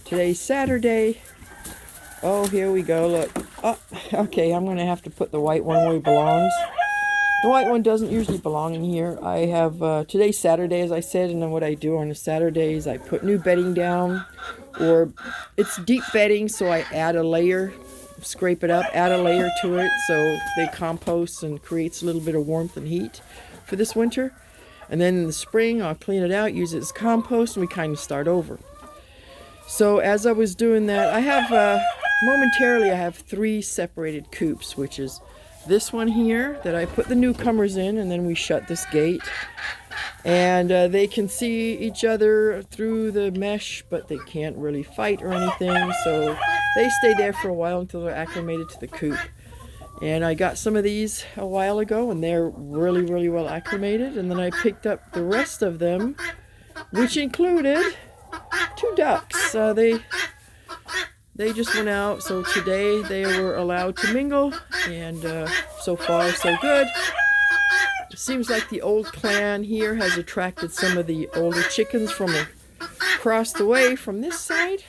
Today's Saturday. Oh, here we go, look. Oh, okay, I'm going to have to put the white one where he belongs. The white one doesn't usually belong in here. I have, today's Saturday, as I said, and then what I do on the Saturdays, I put new bedding down, or it's deep bedding, so I add a layer, scrape it up, add a layer to it, so they compost and creates a little bit of warmth and heat for this winter. And then in the spring, I'll clean it out, use it as compost, and we kind of start over. So as I was doing that, I have, momentarily, I have 3 separated coops, which is this one here that I put the newcomers in, and then we shut this gate. And they can see each other through the mesh, but they can't really fight or anything. So they stay there for a while until they're acclimated to the coop. And I got some of these a while ago, and they're really, really well acclimated. And then I picked up the rest of them, which included 2 ducks. They just went out, so today they were allowed to mingle, and so far so good. It seems like the old clan here has attracted some of the older chickens from across the way from this side,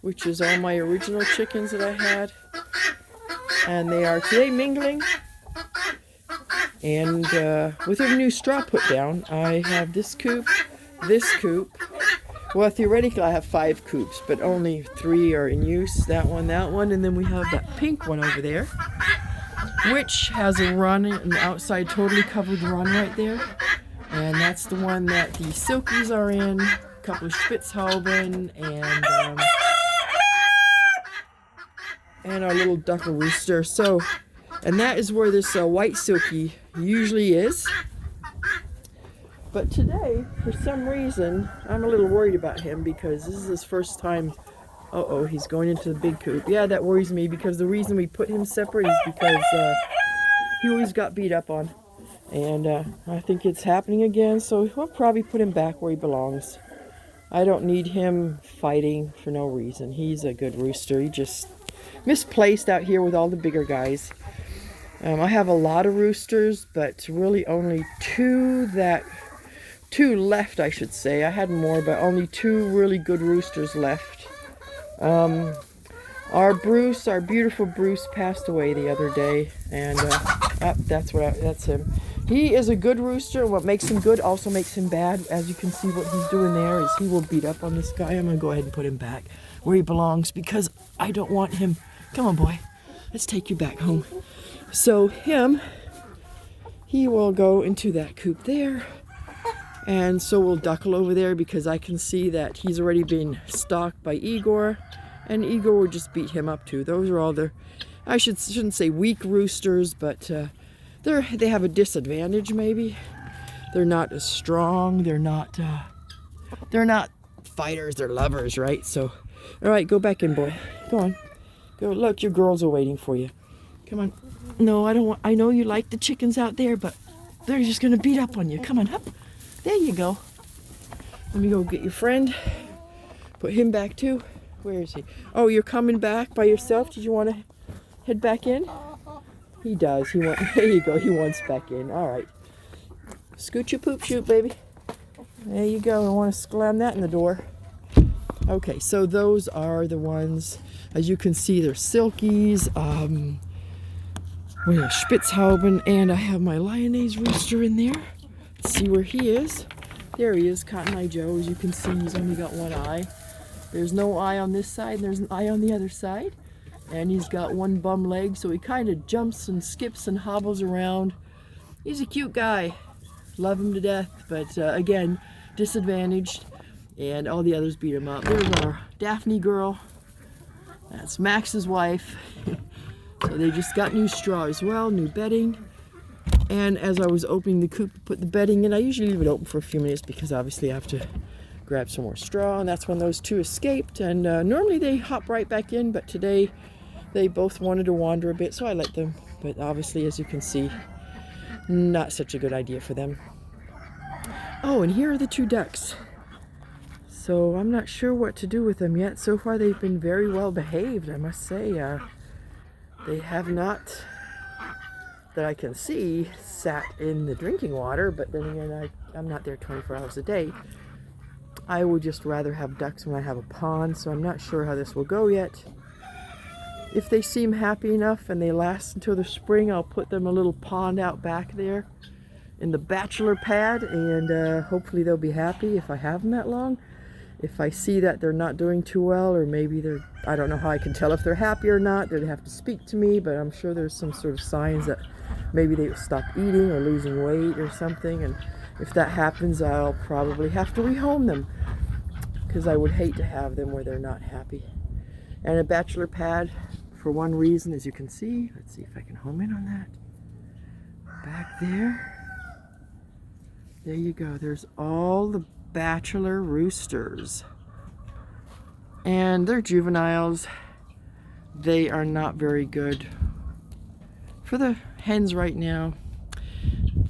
which is all my original chickens that I had. And they are today mingling. And with a new straw put down, I have this coop. Well, theoretically, I have 5 coops, but only 3 are in use. That one, and then we have that pink one over there, which has a run, an outside totally covered run right there. And that's the one that the silkies are in, a couple of Spitzhauben, and our little ducker rooster. So, and that is where this white silky usually is. But today, for some reason, I'm a little worried about him because this is his first time. Uh-oh, he's going into the big coop. Yeah, that worries me because the reason we put him separate is because he always got beat up on. And I think it's happening again, so we'll probably put him back where he belongs. I don't need him fighting for no reason. He's a good rooster. He just misplaced out here with all the bigger guys. I have a lot of roosters, but really only 2 left, I should say. I had more, but only 2 really good roosters left. Our beautiful Bruce, passed away the other day, and that's him. He is a good rooster. What makes him good also makes him bad. As you can see, what he's doing there is he will beat up on this guy. I'm gonna go ahead and put him back where he belongs because I don't want him. Come on, boy. Let's take you back home. So he will go into that coop there. And so we'll duckle over there because I can see that he's already been stalked by Igor, and Igor will just beat him up too. Those are all I shouldn't say weak roosters, but they have a disadvantage maybe. They're not as strong. They're not fighters. They're lovers, right? So, all right, go back in, boy. Go on, go. Look, your girls are waiting for you. Come on. No, I don't want. I know you like the chickens out there, but they're just gonna beat up on you. Come on, up. There you go. Let me go get your friend. Put him back too. Where is he? Oh, you're coming back by yourself? Did you want to head back in? He does. There you go. He wants back in. All right. Scoot your poop chute, baby. There you go. I want to slam that in the door. Okay, so those are the ones. As you can see, they're silkies. We have Spitzhauben, and I have my Lyonnaise rooster in there. See where he is. There he is, Cotton Eye Joe. As you can see, he's only got 1 eye. There's no eye on this side, and there's an eye on the other side. And he's got 1 bum leg, so he kind of jumps and skips and hobbles around. He's a cute guy. Love him to death, but again, disadvantaged. And all the others beat him up. There's our Daphne girl. That's Max's wife. So they just got new straw as well, new bedding. And as I was opening the coop to put the bedding in, I usually leave it open for a few minutes because obviously I have to grab some more straw, and that's when those 2 escaped. And normally they hop right back in, but today they both wanted to wander a bit, so I let them. But obviously, as you can see, not such a good idea for them. Oh, and here are the 2 ducks. So I'm not sure what to do with them yet. So far they've been very well behaved, I must say. They have not, that I can see, sat in the drinking water, but then again, I'm not there 24 hours a day. I would just rather have ducks when I have a pond, so I'm not sure how this will go yet. If they seem happy enough and they last until the spring, I'll put them a little pond out back there in the bachelor pad, and hopefully they'll be happy if I have them that long. If I see that they're not doing too well, or maybe they're, I don't know how I can tell if they're happy or not. They'd have to speak to me, but I'm sure there's some sort of signs that maybe they will stop eating or losing weight or something. And if that happens, I'll probably have to rehome them, because I would hate to have them where they're not happy. And a bachelor pad, for one reason, as you can see, let's see if I can home in on that. Back there. There you go. There's all the bachelor roosters. And they're juveniles. They are not very good for the hens right now.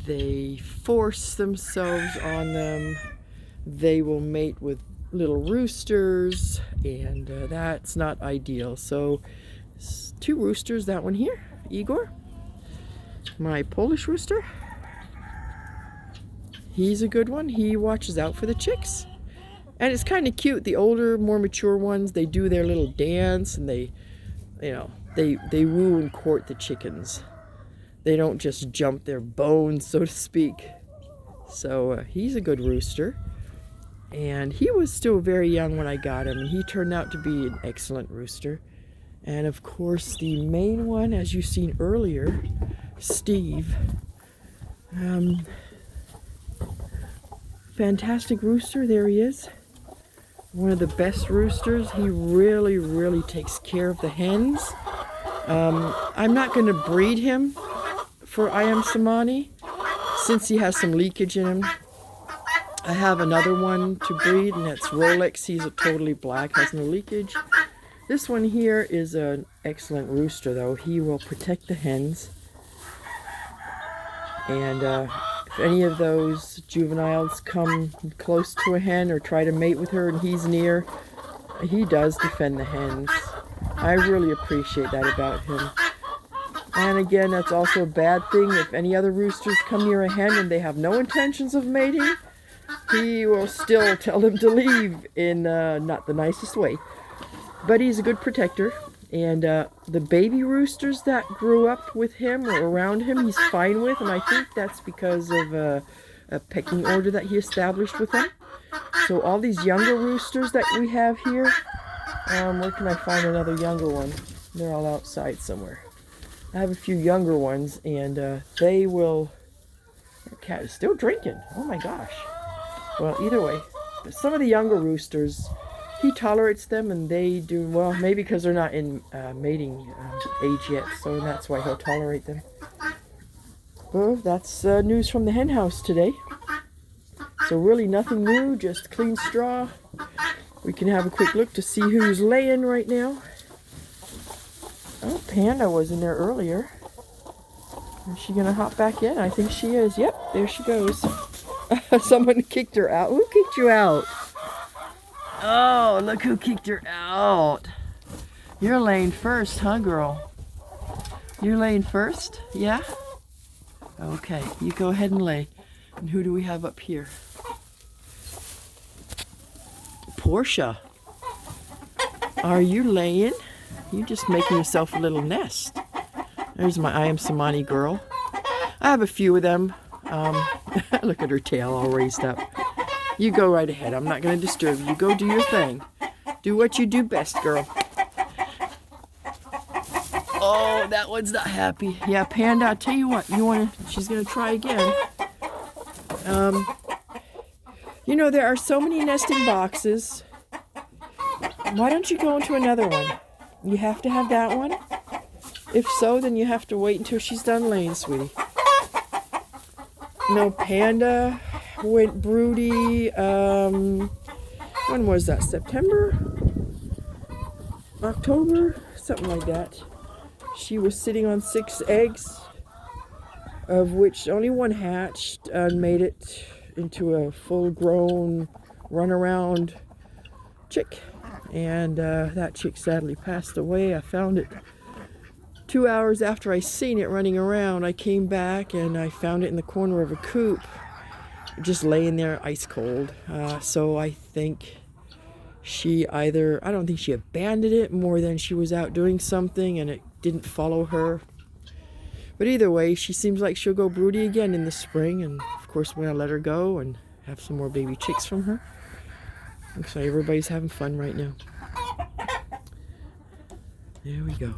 They force themselves on them. They will mate with little roosters, and that's not ideal. So 2 roosters, that one here, Igor, my Polish rooster. He's a good one. He watches out for the chicks. And it's kind of cute. The older, more mature ones, they do their little dance, and they woo and court the chickens. They don't just jump their bones, so to speak. So he's a good rooster. And he was still very young when I got him, and he turned out to be an excellent rooster. And of course, the main one, as you've seen earlier, Steve. Fantastic rooster, there he is. One of the best roosters. He really, really takes care of the hens. I'm not going to breed him for Samani, since he has some leakage in him. I have another one to breed, and that's Rolex. He's a totally black, has no leakage. This one here is an excellent rooster, though. He will protect the hens. And if any of those juveniles come close to a hen or try to mate with her and he's near, he does defend the hens. I really appreciate that about him. And again, that's also a bad thing. If any other roosters come near a hen and they have no intentions of mating, he will still tell them to leave in not the nicest way. But he's a good protector. And the baby roosters that grew up with him or around him, he's fine with. And I think that's because of a pecking order that he established with them. So all these younger roosters that we have here, where can I find another younger one? They're all outside somewhere. I have a few younger ones, and they will... The cat is still drinking. Oh my gosh. Well, either way, some of the younger roosters, he tolerates them, and they do well, maybe because they're not in mating age yet, so that's why he'll tolerate them. Well, that's news from the hen house today. So really nothing new, just clean straw. We can have a quick look to see who's laying right now. Oh, Panda was in there earlier. Is she gonna hop back in? I think she is. Yep, there she goes. Someone kicked her out. Who kicked you out? Oh, look who kicked her out. You're laying first, huh, girl? You're laying first? Yeah? Okay, you go ahead and lay. And who do we have up here? Portia. Are you laying? You're just making yourself a little nest. There's my Samani girl. I have a few of them. Look at her tail all raised up. You go right ahead. I'm not going to disturb you. Go do your thing. Do what you do best, girl. Oh, that one's not happy. Yeah, Panda, I'll tell you what. She's going to try again. You know, there are so many nesting boxes. Why don't you go into another one? You have to have that one? If so, then you have to wait until she's done laying, sweetie. No, Panda went broody, when was that? September? October? Something like that. She was sitting on 6 eggs, of which only one hatched and made it into a full-grown, run-around chick. And that chick sadly passed away. I found it 2 hours after I seen it running around. I came back and I found it in the corner of a coop. just laying there ice cold. So I think she either, I don't think she abandoned it more than she was out doing something and it didn't follow her. But either way, she seems like she'll go broody again in the spring, and of course we're gonna let her go and have some more baby chicks from her. Looks like everybody's having fun right now. There we go.